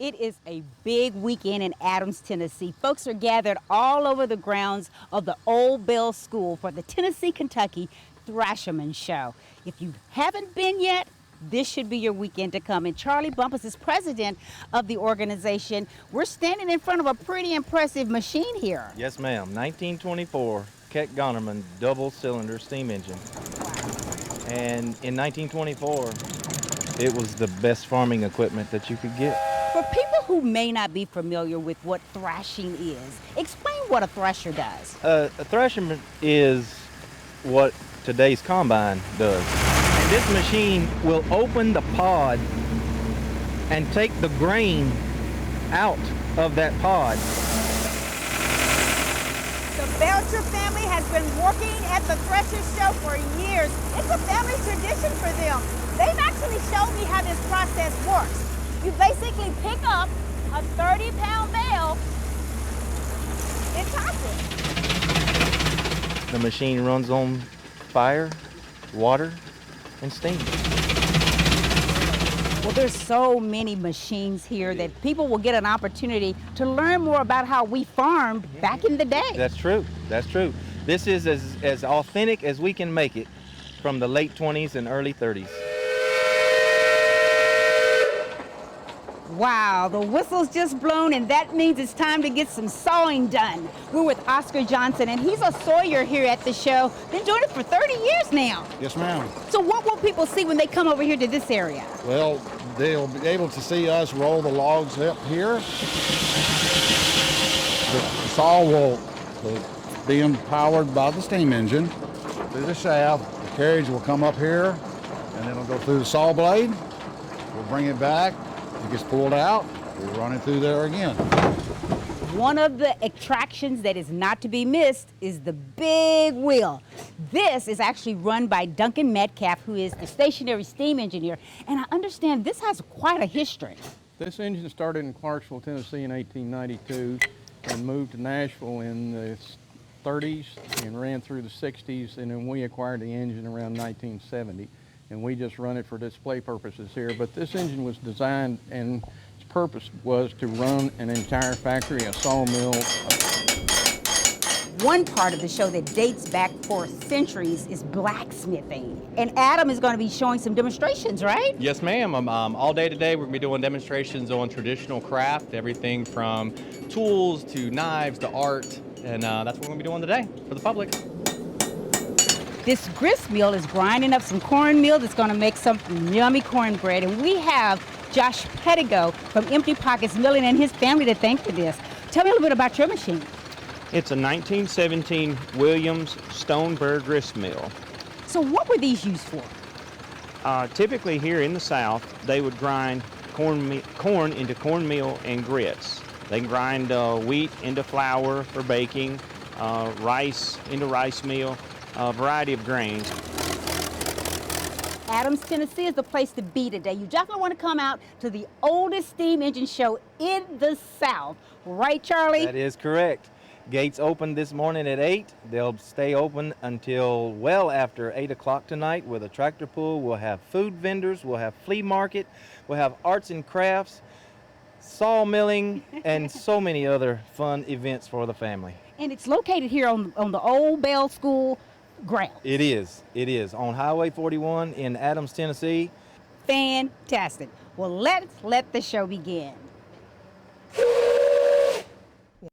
It is a big weekend in Adams, Tennessee. Folks are gathered all over the grounds of the Old Bell School for the Tennessee-Kentucky Threshing Show. If you haven't been yet, this should be your weekend to come. And Charlie Bumpus is president of the organization. We're standing in front of a pretty impressive machine here. Yes, ma'am. 1924 Keck Gonnerman double-cylinder steam engine. And in 1924, it was the best farming equipment that you could get. For people who may not be familiar with what thrashing is, explain what a thresher does. A thresher is what today's combine does. And this machine will open the pod and take the grain out of that pod. The Belcher family has been working at the Thresher Show for years. It's a family tradition for them. They've actually showed me how this process works. You basically pick up a 30-pound bale and toss it. The machine runs on fire, water, and steam. Well, there's so many machines here that people will get an opportunity to learn more about how we farmed back in the day. That's true. That's true. This is as authentic as we can make it from the late 20s and early 30s. Wow, the whistle's just blown, and that means it's time to get some sawing done. We're with Oscar Johnson, and he's a sawyer here at the show. Been doing it for 30 years now. Yes, ma'am. So what will people see when they come over here to this area? Well, they'll be able to see us roll the logs up here. The saw will be empowered by the steam engine through the shaft. The carriage will come up here, and it'll go through the saw blade. We'll bring it back. It gets pulled out. We'll run it through there again. One of the attractions that is not to be missed is the big wheel. This is actually run by Duncan Metcalf, who is the stationary steam engineer, and I understand this has quite a history. This engine started in Clarksville, Tennessee in 1892 and moved to Nashville in the 30s and ran through the 60s, and then we acquired the engine around 1970. And we just run it for display purposes here. But this engine was designed, and its purpose was to run an entire factory, a sawmill. One part of the show that dates back for centuries is blacksmithing. And Adam is going to be showing some demonstrations, right? Yes, ma'am. All day today, we're going to be doing demonstrations on traditional craft, everything from tools to knives to art. And that's what we're going to be doing today for the public. This grist mill is grinding up some cornmeal that's going to make some yummy cornbread. And we have Josh Pettigo from Empty Pockets Milling and his family to thank for this. Tell me a little bit about your machine. It's a 1917 Williams Stoneburr grist mill. So what were these used for? Typically here in the South, they would grind corn into cornmeal and grits. They can grind wheat into flour for baking, rice into rice meal. A variety of grains. Adams, Tennessee is the place to be today. You definitely want to come out to the oldest steam engine show in the South. Right, Charlie? That is correct. Gates opened this morning at 8. They'll stay open until well after 8 o'clock tonight with a tractor pull. We'll have food vendors. We'll have flea market. We'll have arts and crafts, sawmilling, and so many other fun events for the family. And it's located here on the Old Bell School ground. It is on Highway 41 in Adams, Tennessee. Fantastic. Well, let's let the show begin.